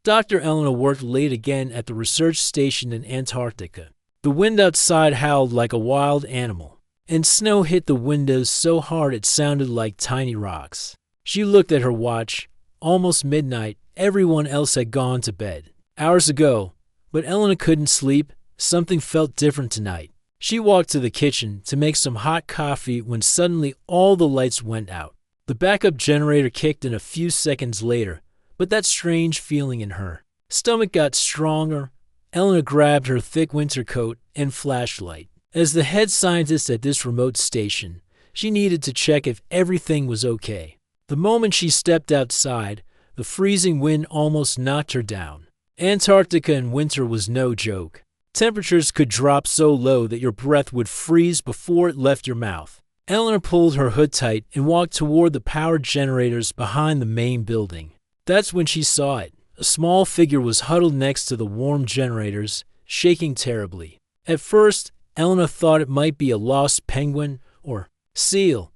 Dr. Eleanor worked late again at the research station in Antarctica. The wind outside howled like a wild animal, and snow hit the windows so hard it sounded like tiny rocks. She looked at her watch. Almost midnight. Everyone else had gone to bed hours ago, but Eleanor couldn't sleep. Something felt different tonight. She walked to the kitchen to make some hot coffee when suddenly all the lights went out. The backup generator kicked in a few seconds later, but that strange feeling in her stomach got stronger. Eleanor grabbed her thick winter coat and flashlight. As the head scientist at this remote station, she needed to check if everything was okay. The moment she stepped outside, the freezing wind almost knocked her down. Antarctica in winter was no joke. Temperatures could drop so low that your breath would freeze before it left your mouth. Eleanor pulled her hood tight and walked toward the power generators behind the main building. That's when she saw it. A small figure was huddled next to the warm generators, shaking terribly. At first, Eleanor thought it might be a lost penguin or seal,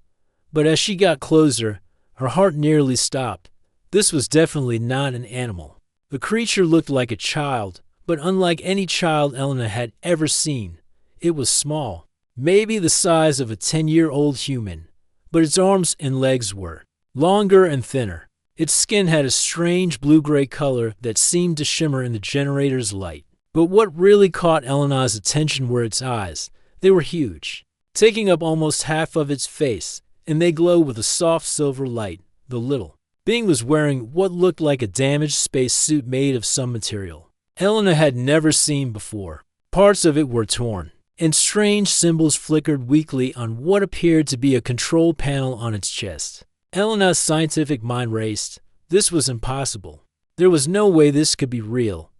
but as she got closer, her heart nearly stopped. This was definitely not an animal. The creature looked like a child, but unlike any child Eleanor had ever seen. It was small, maybe the size of a 10-year-old human, but its arms and legs were longer and thinner. Its skin had a strange blue-gray color that seemed to shimmer in the generator's light. But what really caught Eleanor's attention were its eyes. They were huge, taking up almost half of its face, and they glowed with a soft silver light. The little being was wearing what looked like a damaged space suit made of some material Eleanor had never seen before. Parts of it were torn, and strange symbols flickered weakly on what appeared to be a control panel on its chest. Eleanor's scientific mind raced. This was impossible. There was no way this could be real.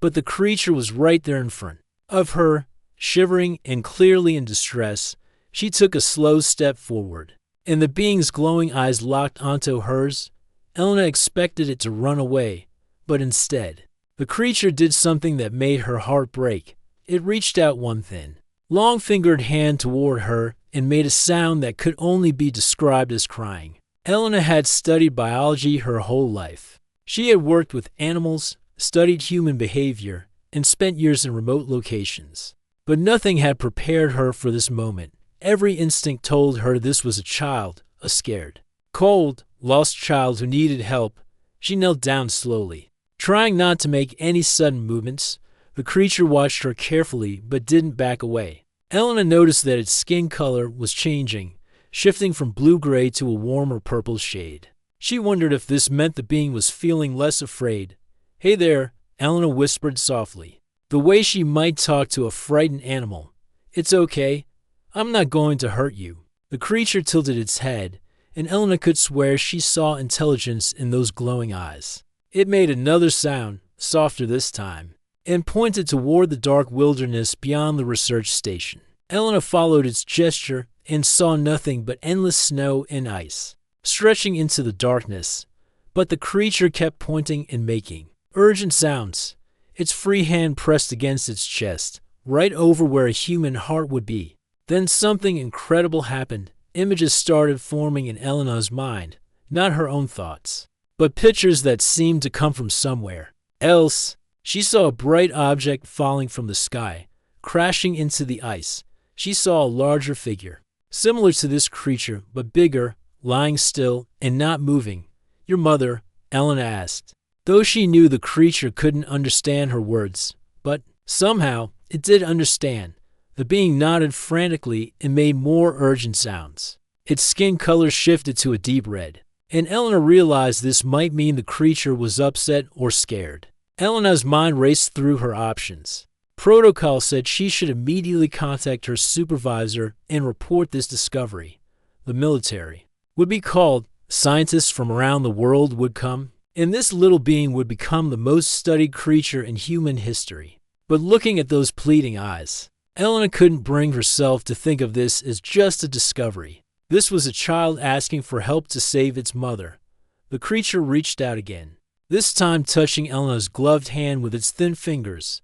But the creature was right there in front of her, shivering and clearly in distress. She took a slow step forward, and the being's glowing eyes locked onto hers. Eleanor expected it to run away, but instead, the creature did something that made her heart break. It reached out one thin, long-fingered hand toward her and made a sound that could only be described as crying. Eleanor had studied biology her whole life. She had worked with animals, studied human behavior, and spent years in remote locations. But nothing had prepared her for this moment. Every instinct told her this was a child, a scared, cold, lost child who needed help. She knelt down slowly, trying not to make any sudden movements. The creature watched her carefully but didn't back away. Eleanor noticed that its skin color was changing, shifting from blue-gray to a warmer purple shade. She wondered if this meant the being was feeling less afraid. "Hey there," Eleanor whispered softly, the way she might talk to a frightened animal. "It's okay. I'm not going to hurt you." The creature tilted its head, and Eleanor could swear she saw intelligence in those glowing eyes. It made another sound, softer this time, and pointed toward the dark wilderness beyond the research station. Eleanor followed its gesture and saw nothing but endless snow and ice, stretching into the darkness. But the creature kept pointing and making urgent sounds. Its free hand pressed against its chest, right over where a human heart would be. Then something incredible happened. Images started forming in Eleanor's mind, not her own thoughts, but pictures that seemed to come from somewhere else. She saw a bright object falling from the sky, crashing into the ice. She saw a larger figure, similar to this creature, but bigger, lying still and not moving. "Your mother?" Eleanor asked. Though she knew the creature couldn't understand her words, but somehow it did understand. The being nodded frantically and made more urgent sounds. Its skin color shifted to a deep red, and Eleanor realized this might mean the creature was upset or scared. Eleanor's mind raced through her options. Protocol said she should immediately contact her supervisor and report this discovery. The military would be called. Scientists from around the world would come, and this little being would become the most studied creature in human history. But looking at those pleading eyes, Eleanor couldn't bring herself to think of this as just a discovery. This was a child asking for help to save its mother. The creature reached out again, this time touching Eleanor's gloved hand with its thin fingers.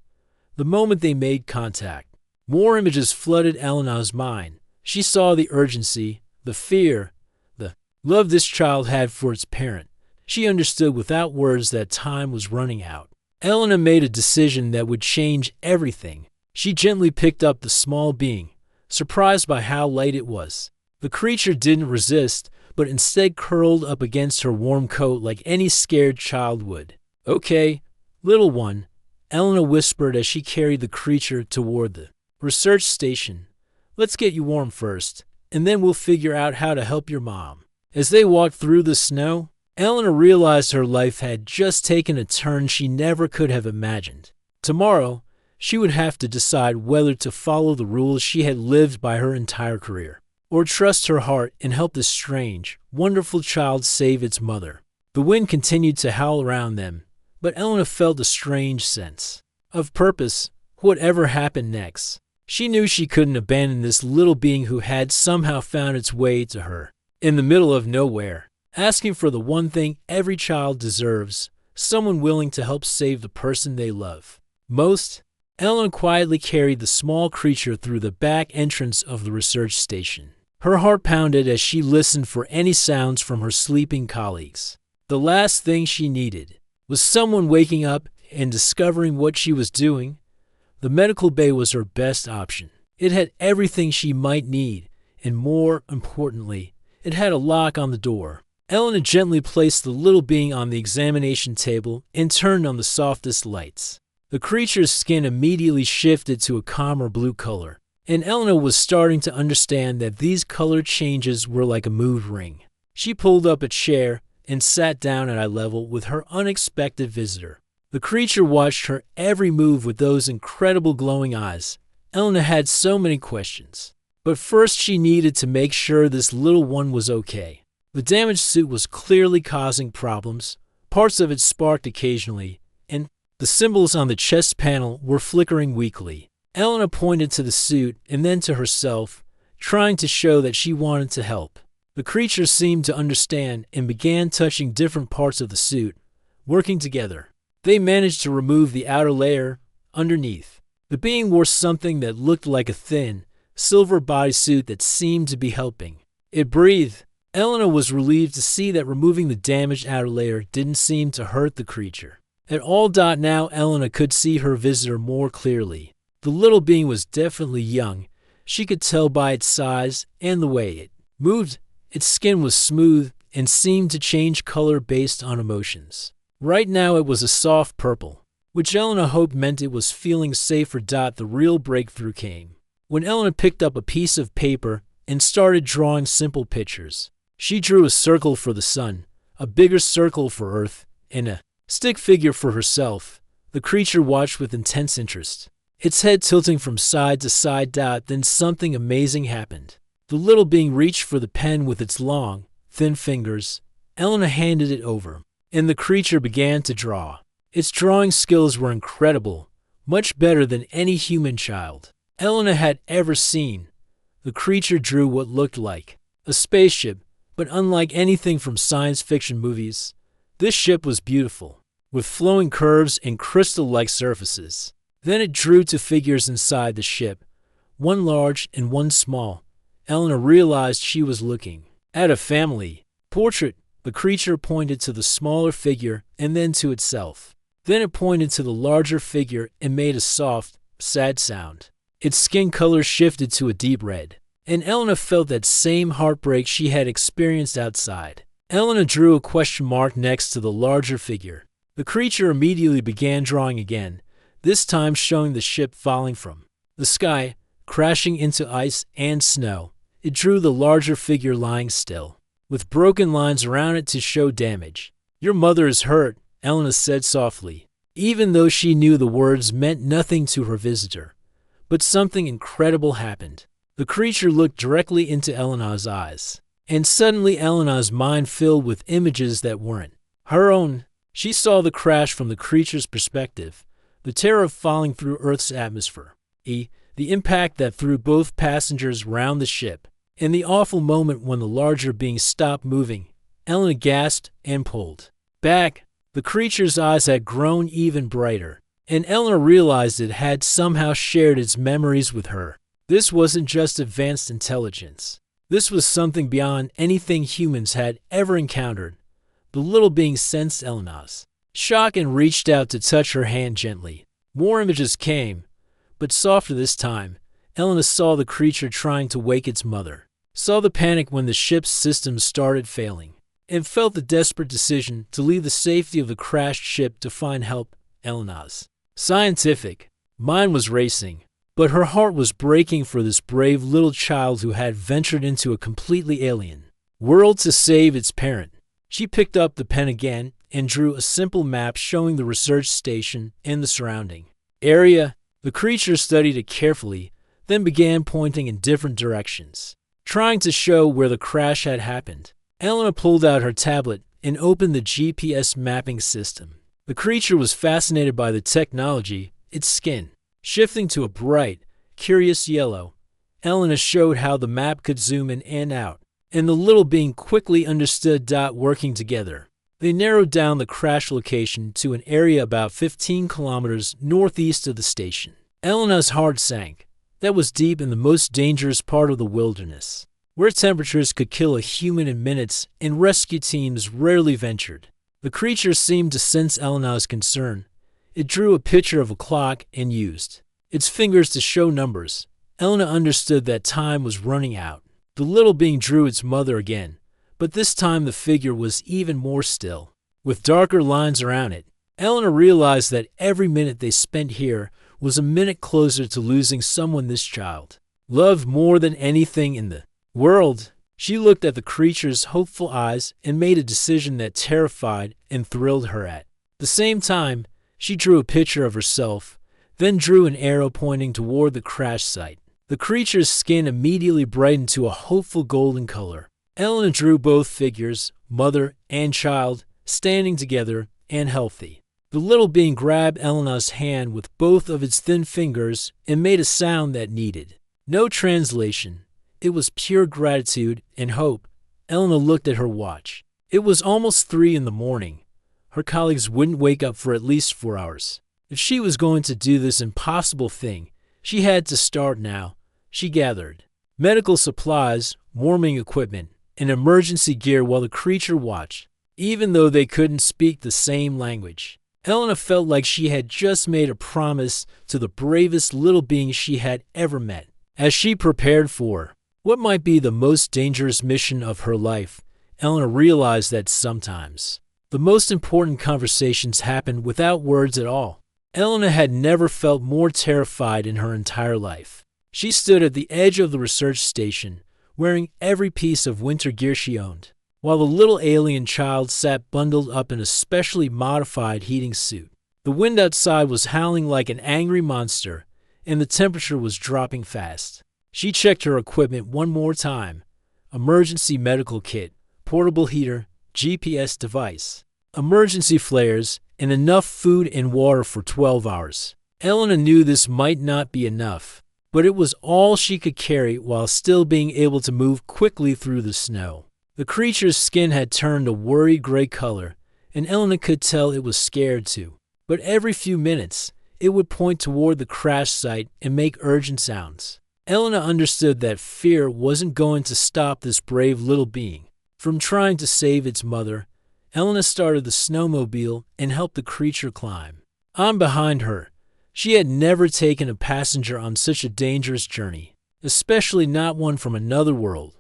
The moment they made contact, more images flooded Eleanor's mind. She saw the urgency, the fear, the love this child had for its parent. She understood without words that time was running out. Elena made a decision that would change everything. She gently picked up the small being, surprised by how light it was. The creature didn't resist, but instead curled up against her warm coat like any scared child would. "Okay, little one," Elena whispered as she carried the creature toward the research station. "Let's get you warm first, and then we'll figure out how to help your mom." As they walked through the snow, Elena realized her life had just taken a turn she never could have imagined. Tomorrow, she would have to decide whether to follow the rules she had lived by her entire career, or trust her heart and help this strange, wonderful child save its mother. The wind continued to howl around them, but Elena felt a strange sense of purpose, whatever happened next. She knew she couldn't abandon this little being who had somehow found its way to her. In the middle of nowhere, asking for the one thing every child deserves, someone willing to help save the person they love most, Elena quietly carried the small creature through the back entrance of the research station. Her heart pounded as she listened for any sounds from her sleeping colleagues. The last thing she needed was someone waking up and discovering what she was doing. The medical bay was her best option. It had everything she might need, and more importantly, it had a lock on the door. Elena gently placed the little being on the examination table and turned on the softest lights. The creature's skin immediately shifted to a calmer blue color, and Elena was starting to understand that these color changes were like a mood ring. She pulled up a chair and sat down at eye level with her unexpected visitor. The creature watched her every move with those incredible glowing eyes. Elena had so many questions, but first she needed to make sure this little one was okay. The damaged suit was clearly causing problems. Parts of it sparked occasionally, and the symbols on the chest panel were flickering weakly. Elena pointed to the suit and then to herself, trying to show that she wanted to help. The creature seemed to understand and began touching different parts of the suit, working together. They managed to remove the outer layer underneath. The being wore something that looked like a thin, silver bodysuit that seemed to be helping. It breathed. Elena was relieved to see that removing the damaged outer layer didn't seem to hurt the creature. At all now, Elena could see her visitor more clearly. The little being was definitely young. She could tell by its size and the way it moved. Its skin was smooth and seemed to change color based on emotions. Right now it was a soft purple, which Elena hoped meant it was feeling safer. The real breakthrough came when Elena picked up a piece of paper and started drawing simple pictures. She drew a circle for the sun, a bigger circle for Earth, and a stick figure for herself. The creature watched with intense interest, its head tilting from side to side. Then something amazing happened. The little being reached for the pen with its long, thin fingers. Elena handed it over, and the creature began to draw. Its drawing skills were incredible, much better than any human child Elena had ever seen. The creature drew what looked like a spaceship, but unlike anything from science fiction movies, this ship was beautiful, with flowing curves and crystal-like surfaces. Then it drew two figures inside the ship, one large and one small. Elena realized she was looking at a family portrait. The creature pointed to the smaller figure and then to itself. Then it pointed to the larger figure and made a soft, sad sound. Its skin color shifted to a deep red, and Elena felt that same heartbreak she had experienced outside. Elena drew a question mark next to the larger figure. The creature immediately began drawing again, this time showing the ship falling from the sky, crashing into ice and snow. It drew the larger figure lying still, with broken lines around it to show damage. "Your mother is hurt," Elena said softly, even though she knew the words meant nothing to her visitor. But something incredible happened. The creature looked directly into Elena's eyes, and suddenly Elena's mind filled with images that weren't her own. She saw the crash from the creature's perspective, the terror of falling through Earth's atmosphere, the impact that threw both passengers round the ship, and the awful moment when the larger being stopped moving. Elena gasped and pulled back. The creature's eyes had grown even brighter, and Elena realized it had somehow shared its memories with her. This wasn't just advanced intelligence. This was something beyond anything humans had ever encountered. The The little being sensed Elena's shock and reached out to touch her hand gently. More images came, but softer this time. Elena saw the creature trying to wake its mother, saw the panic when the ship's systems started failing, and felt the desperate decision to leave the safety of the crashed ship to find help. Elena's scientific mind was racing, but her heart was breaking for this brave little child who had ventured into a completely alien world to save its parent. She picked up the pen again and drew a simple map showing the research station and the surrounding area. The creature studied it carefully, then began pointing in different directions, trying to show where the crash had happened. Elena pulled out her tablet and opened the GPS mapping system. The creature was fascinated by the technology, its skin shifting to a bright, curious yellow. Elena showed how the map could zoom in and out, and the little being quickly understood. Working together, they narrowed down the crash location to an area about 15 kilometers northeast of the station. Elena's heart sank. That was deep in the most dangerous part of the wilderness, where temperatures could kill a human in minutes and rescue teams rarely ventured. The creature seemed to sense Elena's concern. It drew a picture of a clock and used its fingers to show numbers. Elena understood that time was running out. The little being drew its mother again, but this time the figure was even more still, with darker lines around it. Elena realized that every minute they spent here was a minute closer to losing someone this child loved more than anything in the world. She looked at the creature's hopeful eyes and made a decision that terrified and thrilled her. At the same time, she drew a picture of herself, then drew an arrow pointing toward the crash site. The creature's skin immediately brightened to a hopeful golden color. Elena drew both figures, mother and child, standing together and healthy. The little being grabbed Elena's hand with both of its thin fingers and made a sound that needed no translation. It was pure gratitude and hope. Elena looked at her watch. It was almost 3 in the morning. Her colleagues wouldn't wake up for at least 4 hours. If she was going to do this impossible thing, she had to start now. She gathered medical supplies, warming equipment, and emergency gear while the creature watched, even though they couldn't speak the same language. Elena felt like she had just made a promise to the bravest little being she had ever met. As she prepared for what might be the most dangerous mission of her life, Elena realized that sometimes the most important conversations happen without words at all. Elena had never felt more terrified in her entire life. She stood at the edge of the research station, wearing every piece of winter gear she owned, while the little alien child sat bundled up in a specially modified heating suit. The wind outside was howling like an angry monster, and the temperature was dropping fast. She checked her equipment one more time: emergency medical kit, portable heater, GPS device, emergency flares, and enough food and water for 12 hours. Elena knew this might not be enough, but it was all she could carry while still being able to move quickly through the snow. The creature's skin had turned a worried gray color, and Elena could tell it was scared too. But every few minutes, it would point toward the crash site and make urgent sounds. Elena understood that fear wasn't going to stop this brave little being from trying to save its mother. Elena started the snowmobile and helped the creature climb on behind her. She had never taken a passenger on such a dangerous journey, especially not one from another world.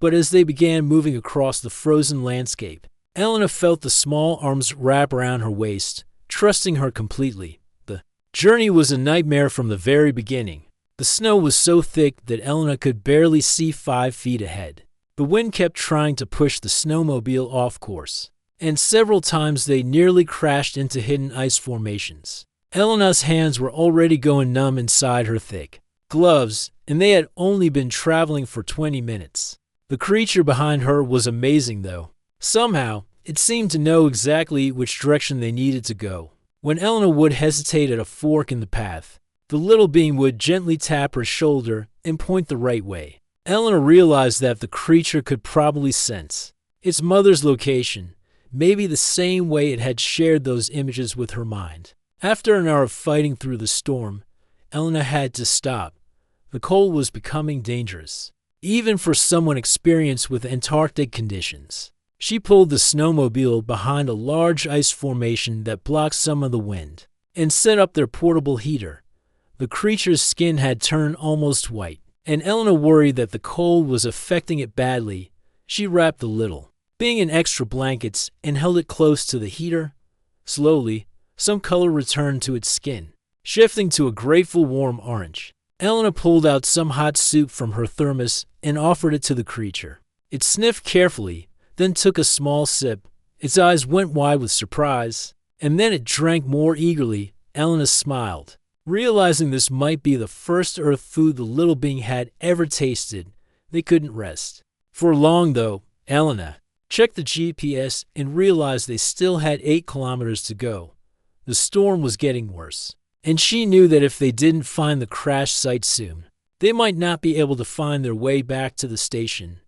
But as they began moving across the frozen landscape, Elena felt the small arms wrap around her waist, trusting her completely. The journey was a nightmare from the very beginning. The snow was so thick that Elena could barely see 5 feet ahead. The wind kept trying to push the snowmobile off course, and several times they nearly crashed into hidden ice formations. Elena's hands were already going numb inside her thick gloves, and they had only been traveling for 20 minutes. The creature behind her was amazing, though. Somehow, it seemed to know exactly which direction they needed to go. When Elena would hesitate at a fork in the path, the little being would gently tap her shoulder and point the right way. Elena realized that the creature could probably sense its mother's location, maybe the same way it had shared those images with her mind. After an hour of fighting through the storm, Elena had to stop. The cold was becoming dangerous, even for someone experienced with Antarctic conditions. She pulled the snowmobile behind a large ice formation that blocked some of the wind and set up their portable heater. The creature's skin had turned almost white, and Elena worried that the cold was affecting it badly. She wrapped a little, being in extra blankets, and held it close to the heater. Slowly, some color returned to its skin, shifting to a grateful warm orange. Elena pulled out some hot soup from her thermos and offered it to the creature. It sniffed carefully, then took a small sip. Its eyes went wide with surprise, and then it drank more eagerly. Elena smiled, realizing this might be the first Earth food the little being had ever tasted. They couldn't rest for long, though. Elena checked the GPS and realized they still had 8 kilometers to go. The storm was getting worse, and she knew that if they didn't find the crash site soon, they might not be able to find their way back to the station.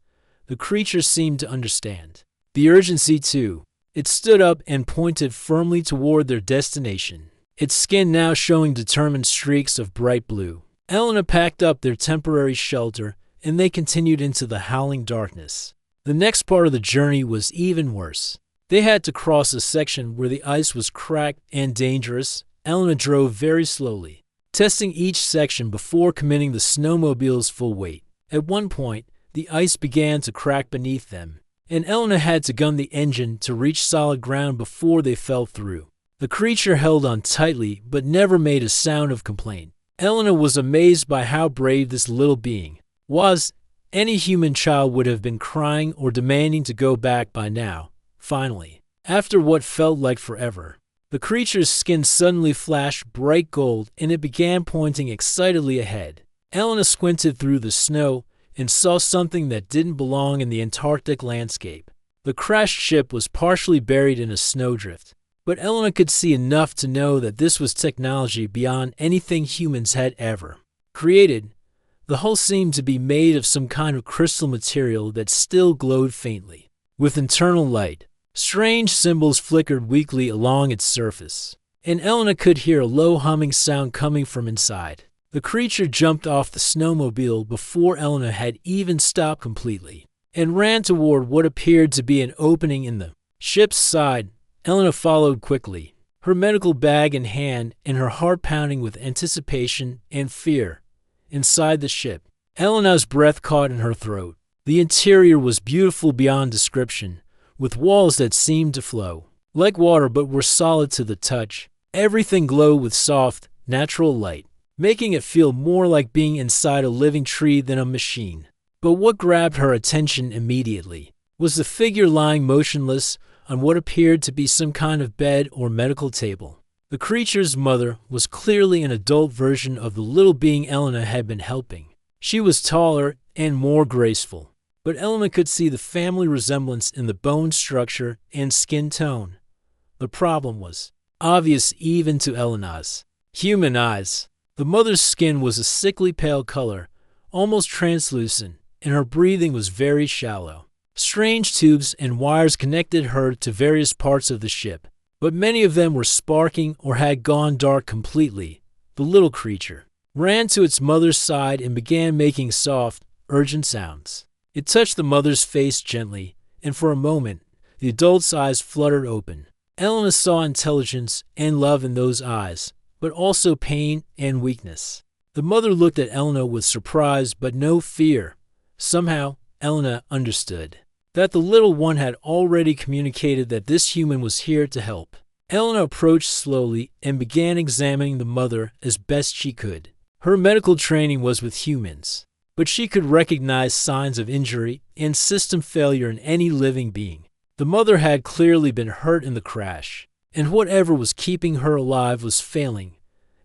The creature seemed to understand the urgency too. It stood up and pointed firmly toward their destination, its skin now showing determined streaks of bright blue. Elena packed up their temporary shelter, and they continued into the howling darkness. The next part of the journey was even worse. They had to cross a section where the ice was cracked and dangerous. Elena drove very slowly, testing each section before committing the snowmobile's full weight. At one point, the ice began to crack beneath them, and Elena had to gun the engine to reach solid ground before they fell through. The creature held on tightly but never made a sound of complaint. Elena was amazed by how brave this little being was. Any human child would have been crying or demanding to go back by now. Finally, after what felt like forever, the creature's skin suddenly flashed bright gold and it began pointing excitedly ahead. Elena squinted through the snow and saw something that didn't belong in the Antarctic landscape. The crashed ship was partially buried in a snowdrift, but Elena could see enough to know that this was technology beyond anything humans had ever created. The hull seemed to be made of some kind of crystal material that still glowed faintly with internal light. Strange symbols flickered weakly along its surface, and Elena could hear a low humming sound coming from inside. The creature jumped off the snowmobile before Elena had even stopped completely, and ran toward what appeared to be an opening in the ship's side. Elena followed quickly, her medical bag in hand and her heart pounding with anticipation and fear. Inside the ship, Elena's breath caught in her throat. The interior was beautiful beyond description, with walls that seemed to flow like water but were solid to the touch. Everything glowed with soft, natural light, making it feel more like being inside a living tree than a machine. But what grabbed her attention immediately was the figure lying motionless on what appeared to be some kind of bed or medical table. The creature's mother was clearly an adult version of the little being Elena had been helping. She was taller and more graceful, but Elena could see the family resemblance in the bone structure and skin tone. The problem was obvious even to Elena's human eyes. The mother's skin was a sickly pale color, almost translucent, and her breathing was very shallow. Strange tubes and wires connected her to various parts of the ship, but many of them were sparking or had gone dark completely. The little creature ran to its mother's side and began making soft, urgent sounds. It touched the mother's face gently, and for a moment, the adult's eyes fluttered open. Elena saw intelligence and love in those eyes, but also pain and weakness. The mother looked at Elena with surprise but no fear. Somehow, Elena understood that the little one had already communicated that this human was here to help. Elena approached slowly and began examining the mother as best she could. Her medical training was with humans, but she could recognize signs of injury and system failure in any living being. The mother had clearly been hurt in the crash, and whatever was keeping her alive was failing.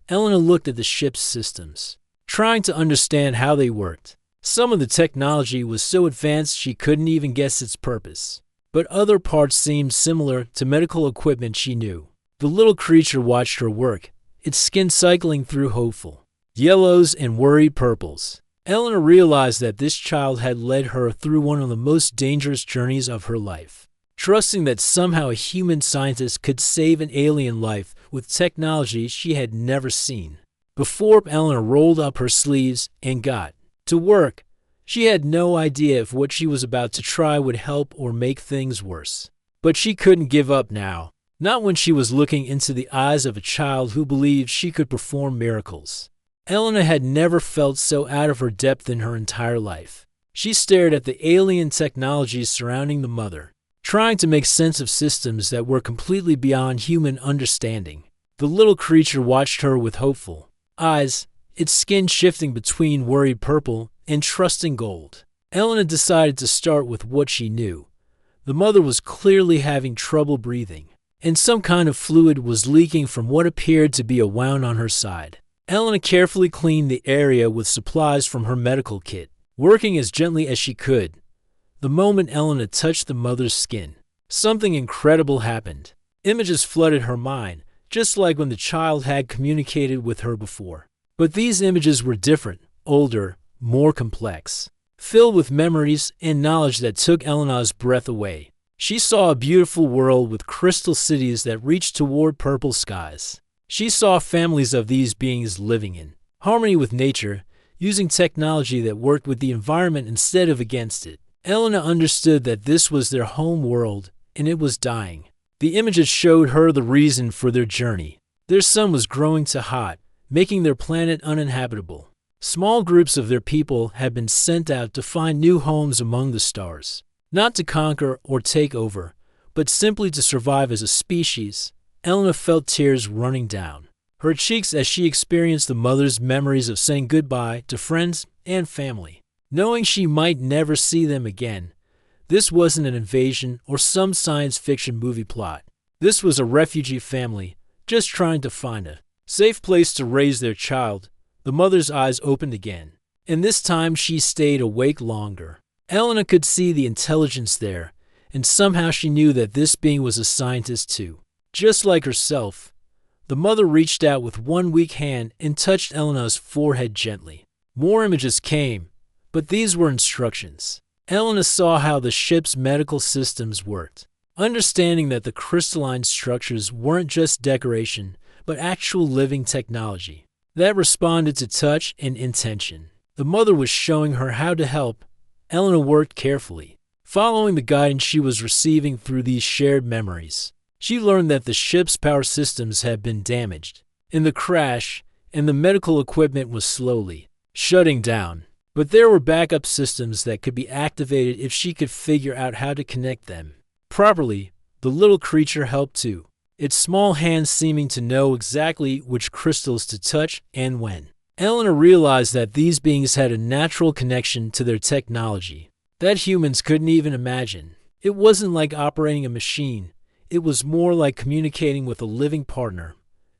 Elena looked at the ship's systems, trying to understand how they worked. Some of the technology was so advanced she couldn't even guess its purpose, but other parts seemed similar to medical equipment she knew. The little creature watched her work, its skin cycling through hopeful yellows and worried purples. Elena realized that this child had led her through one of the most dangerous journeys of her life, trusting that somehow a human scientist could save an alien life with technology she had never seen. Before Elena rolled up her sleeves and got to work, She had no idea if what she was about to try would help or make things worse. But she couldn't give up now, not when she was looking into the eyes of a child who believed she could perform miracles. Elena had never felt so out of her depth in her entire life. She stared at the alien technologies surrounding the mother, trying to make sense of systems that were completely beyond human understanding. The little creature watched her with hopeful eyes, its skin shifting between worried purple and trusting gold. Elena decided to start with what she knew. The mother was clearly having trouble breathing, and some kind of fluid was leaking from what appeared to be a wound on her side. Elena carefully cleaned the area with supplies from her medical kit, working as gently as she could. The moment Elena touched the mother's skin, something incredible happened. Images flooded her mind, just like when the child had communicated with her before. But these images were different, older, more complex, filled with memories and knowledge that took Elena's breath away. She saw a beautiful world with crystal cities that reached toward purple skies. She saw families of these beings living in harmony with nature, using technology that worked with the environment instead of against it. Elena understood that this was their home world, and it was dying. The images showed her the reason for their journey. Their sun was growing too hot, making their planet uninhabitable. Small groups of their people had been sent out to find new homes among the stars, not to conquer or take over, but simply to survive as a species. Elena felt tears running down her cheeks as she experienced the mother's memories of saying goodbye to friends and family, knowing she might never see them again. This wasn't an invasion or some science fiction movie plot. This was a refugee family just trying to find a safe place to raise their child. The mother's eyes opened again, and this time she stayed awake longer. Elena could see the intelligence there, and somehow she knew that this being was a scientist too. Just like herself, the mother reached out with one weak hand and touched Elena's forehead gently. More images came, but these were instructions. Elena saw how the ship's medical systems worked, understanding that the crystalline structures weren't just decoration, but actual living technology that responded to touch and intention. The mother was showing her how to help. Elena worked carefully, following the guidance she was receiving through these shared memories. She learned that the ship's power systems had been damaged in the crash, and the medical equipment was slowly shutting down. But there were backup systems that could be activated if she could figure out how to connect them properly. The little creature helped too, its small hands seeming to know exactly which crystals to touch and when. Elena realized that these beings had a natural connection to their technology that humans couldn't even imagine. It wasn't like operating a machine. It was more like communicating with a living partner.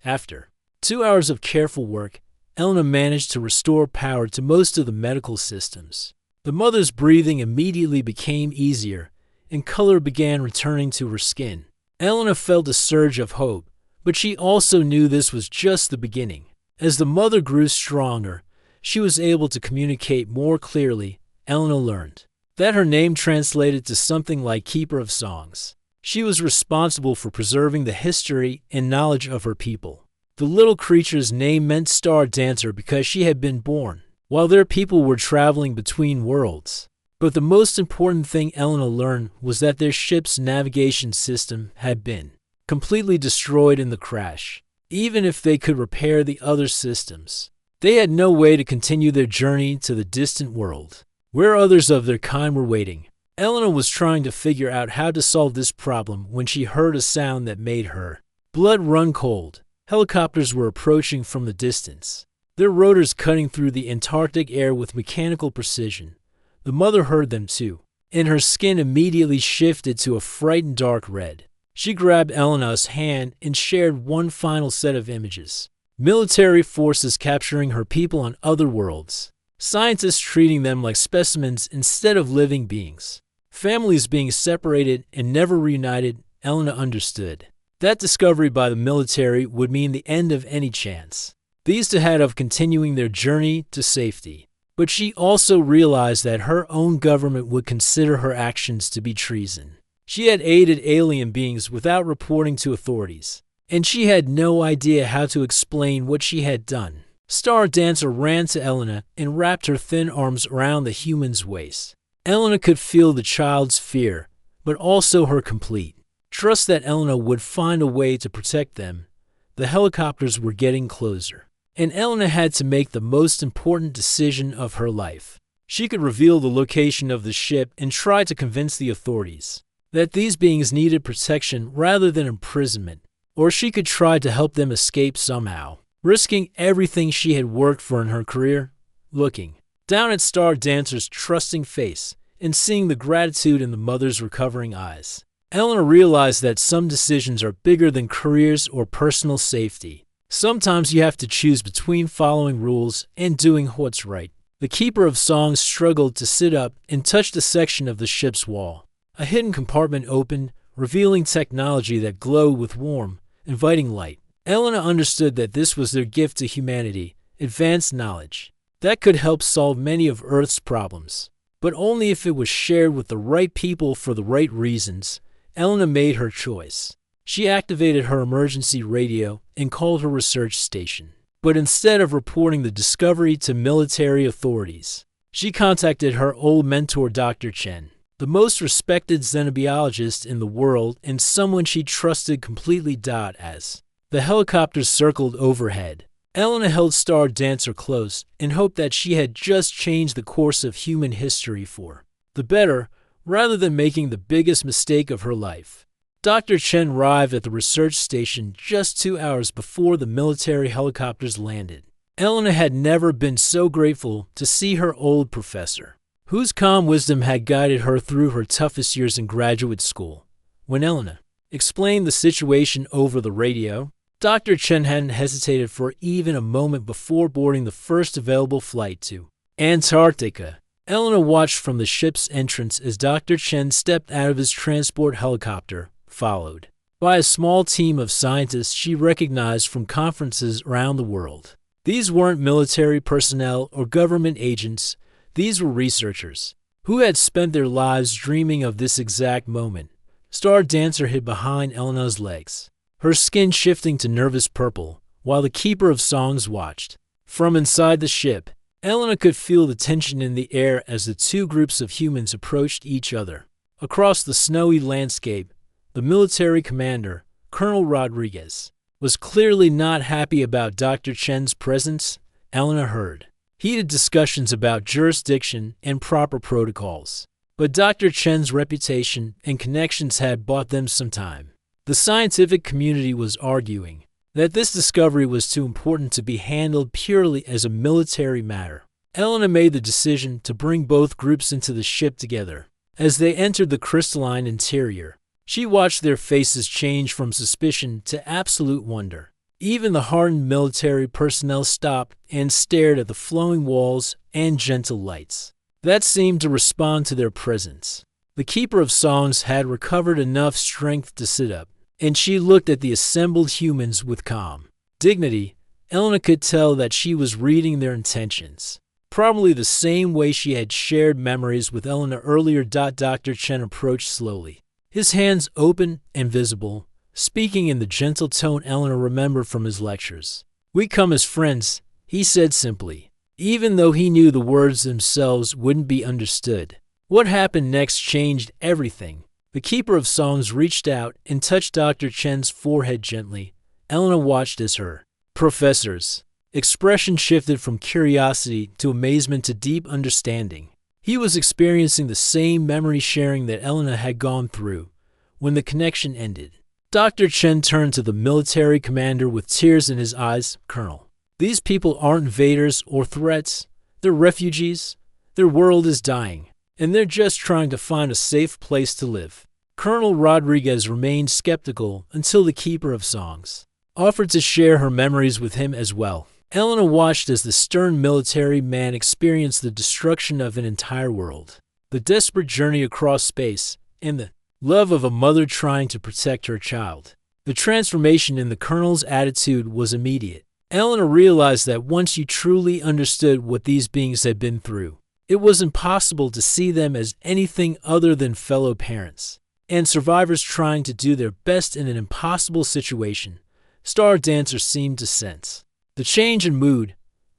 After 2 hours of careful work, Elena managed to restore power to most of the medical systems. The mother's breathing immediately became easier, and color began returning to her skin. Elena felt a surge of hope, but she also knew this was just the beginning. As the mother grew stronger, she was able to communicate more clearly. Elena learned that her name translated to something like Keeper of Songs. She was responsible for preserving the history and knowledge of her people. The little creature's name meant Star Dancer because she had been born while their people were traveling between worlds. But the most important thing Elena learned was that their ship's navigation system had been completely destroyed in the crash. Even if they could repair the other systems, they had no way to continue their journey to the distant world, where others of their kind were waiting. Elena was trying to figure out how to solve this problem when she heard a sound that made her blood run cold. Helicopters were approaching from the distance, their rotors cutting through the Antarctic air with mechanical precision. The mother heard them too, and her skin immediately shifted to a frightened dark red. She grabbed Elena's hand and shared one final set of images. Military forces capturing her people on other worlds. Scientists treating them like specimens instead of living beings. Families being separated and never reunited. Elena understood that discovery by the military would mean the end of any chance these two had of continuing their journey to safety. But she also realized that her own government would consider her actions to be treason. She had aided alien beings without reporting to authorities, and she had no idea how to explain what she had done. Star Dancer ran to Elena and wrapped her thin arms around the human's waist. Elena could feel the child's fear, but also her complete trust that Elena would find a way to protect them. The helicopters were getting closer, and Elena had to make the most important decision of her life. She could reveal the location of the ship and try to convince the authorities that these beings needed protection rather than imprisonment, or she could try to help them escape somehow, risking everything she had worked for in her career. Looking down at Star Dancer's trusting face and seeing the gratitude in the mother's recovering eyes, Elena realized that some decisions are bigger than careers or personal safety. Sometimes you have to choose between following rules and doing what's right. The Keeper of Songs struggled to sit up and touched a section of the ship's wall. A hidden compartment opened, revealing technology that glowed with warm, inviting light. Elena understood that this was their gift to humanity, advanced knowledge that could help solve many of Earth's problems, but only if it was shared with the right people for the right reasons. Elena made her choice. She activated her emergency radio and called her research station. But instead of reporting the discovery to military authorities, she contacted her old mentor Dr. Chen, the most respected xenobiologist in the world and someone she trusted completely. As the helicopters circled overhead, Elena held Star Dancer close and hoped that she had just changed the course of human history for the better, rather than making the biggest mistake of her life. Dr. Chen arrived at the research station just 2 hours before the military helicopters landed. Elena had never been so grateful to see her old professor, whose calm wisdom had guided her through her toughest years in graduate school. When Elena explained the situation over the radio, Dr. Chen hadn't hesitated for even a moment before boarding the first available flight to Antarctica. Elena watched from the ship's entrance as Dr. Chen stepped out of his transport helicopter, followed by a small team of scientists she recognized from conferences around the world. These weren't military personnel or government agents. These were researchers who had spent their lives dreaming of this exact moment. Star Dancer hid behind Elena's legs, her skin shifting to nervous purple, while the Keeper of Songs watched. From inside the ship, Elena could feel the tension in the air as the two groups of humans approached each other. Across the snowy landscape, the military commander, Colonel Rodriguez, was clearly not happy about Dr. Chen's presence. Elena heard heated discussions about jurisdiction and proper protocols, but Dr. Chen's reputation and connections had bought them some time. The scientific community was arguing that this discovery was too important to be handled purely as a military matter. Elena made the decision to bring both groups into the ship together. As they entered the crystalline interior, she watched their faces change from suspicion to absolute wonder. Even the hardened military personnel stopped and stared at the flowing walls and gentle lights that seemed to respond to their presence. The Keeper of Songs had recovered enough strength to sit up, and she looked at the assembled humans with calm dignity. Elena could tell that she was reading their intentions, probably the same way she had shared memories with Elena earlier. Dr. Chen approached slowly, his hands open and visible, speaking in the gentle tone Elena remembered from his lectures. "We come as friends," he said simply, even though he knew the words themselves wouldn't be understood. What happened next changed everything. The Keeper of Songs reached out and touched Dr. Chen's forehead gently. Elena watched as her professor's expression shifted from curiosity to amazement to deep understanding. He was experiencing the same memory sharing that Elena had gone through. When the connection ended, Dr. Chen turned to the military commander with tears in his eyes. "Colonel, these people aren't invaders or threats. They're refugees. Their world is dying, and they're just trying to find a safe place to live." Colonel Rodriguez remained skeptical until the Keeper of Songs offered to share her memories with him as well. Elena watched as the stern military man experienced the destruction of an entire world, the desperate journey across space, and the love of a mother trying to protect her child. The transformation in the colonel's attitude was immediate. Elena realized that once you truly understood what these beings had been through, it was impossible to see them as anything other than fellow parents and survivors trying to do their best in an impossible situation. Star Dancer seemed to sense the change in mood.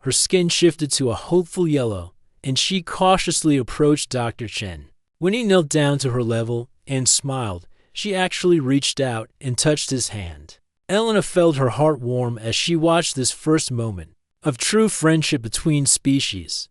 Her skin shifted to a hopeful yellow, and she cautiously approached Dr. Chen. When he knelt down to her level and smiled, she actually reached out and touched his hand. Elena felt her heart warm as she watched this first moment of true friendship between species.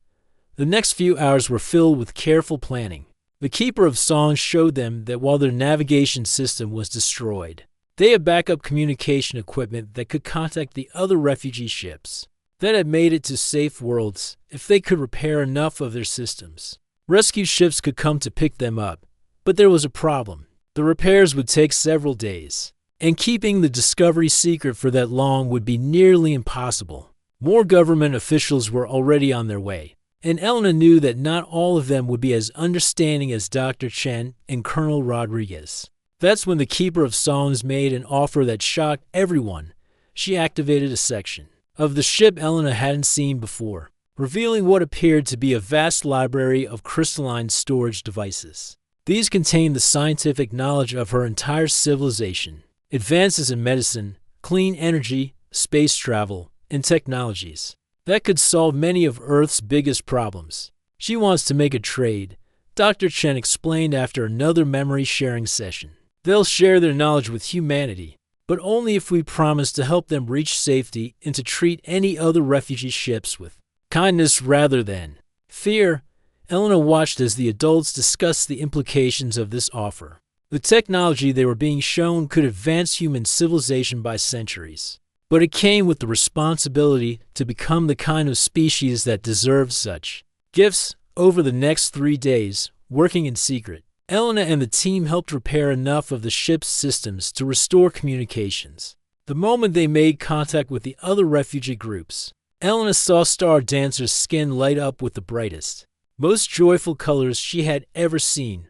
The next few hours were filled with careful planning. The Keeper of Songs showed them that while their navigation system was destroyed, they had backup communication equipment that could contact the other refugee ships that had made it to safe worlds if they could repair enough of their systems. Rescue ships could come to pick them up, but there was a problem. The repairs would take several days, and keeping the discovery secret for that long would be nearly impossible. More government officials were already on their way, and Elena knew that not all of them would be as understanding as Dr. Chen and Colonel Rodriguez. That's when the Keeper of Songs made an offer that shocked everyone. She activated a section of the ship Elena hadn't seen before, revealing what appeared to be a vast library of crystalline storage devices. These contained the scientific knowledge of her entire civilization, advances in medicine, clean energy, space travel, and technologies that could solve many of Earth's biggest problems. She wants to make a trade, Dr. Chen explained after another memory-sharing session. They'll share their knowledge with humanity, but only if we promise to help them reach safety and to treat any other refugee ships with kindness rather than fear. Elena watched as the adults discussed the implications of this offer. The technology they were being shown could advance human civilization by centuries, but it came with the responsibility to become the kind of species that deserved such gifts. Over the next 3 days, working in secret, Elena and the team helped repair enough of the ship's systems to restore communications. The moment they made contact with the other refugee groups, Elena saw Star Dancer's skin light up with the brightest, most joyful colors she had ever seen.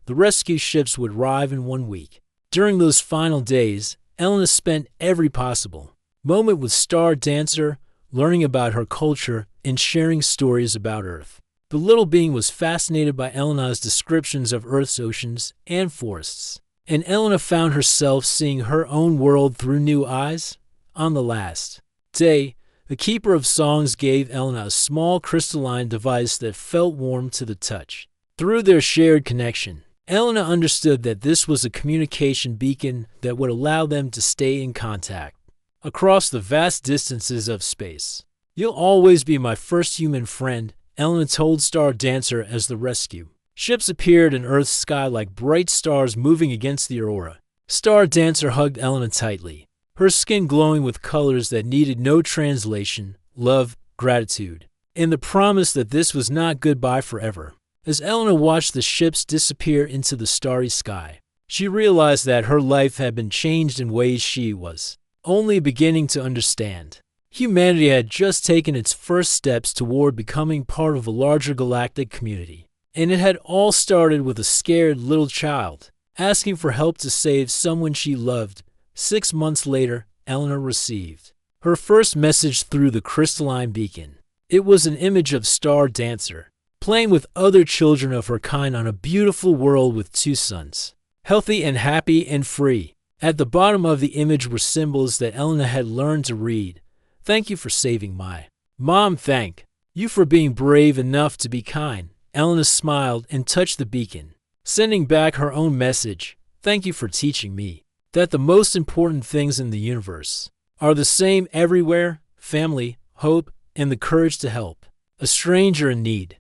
The rescue ships would arrive in 1 week. During those final days, Elena spent every possible moment with Star Dancer, learning about her culture and sharing stories about Earth. The little being was fascinated by Elena's descriptions of Earth's oceans and forests, and Elena found herself seeing her own world through new eyes. On the last day, the Keeper of Songs gave Elena a small crystalline device that felt warm to the touch. Through their shared connection, Elena understood that this was a communication beacon that would allow them to stay in contact across the vast distances of space. "You'll always be my first human friend," Elena told Star Dancer as the rescue ships appeared in Earth's sky like bright stars moving against the aurora. Star Dancer hugged Elena tightly, her skin glowing with colors that needed no translation: love, gratitude, and the promise that this was not goodbye forever. As Elena watched the ships disappear into the starry sky, she realized that her life had been changed in ways she was only beginning to understand. Humanity had just taken its first steps toward becoming part of a larger galactic community, and it had all started with a scared little child asking for help to save someone she loved. 6 months later, Elena received her first message through the crystalline beacon. It was an image of Star Dancer playing with other children of her kind on a beautiful world with 2 suns, healthy and happy and free. At the bottom of the image were symbols that Elena had learned to read. "Thank you for saving my mom. Thank you for being brave enough to be kind." Elena smiled and touched the beacon, sending back her own message. "Thank you for teaching me that the most important things in the universe are the same everywhere: family, hope, and the courage to help a stranger in need."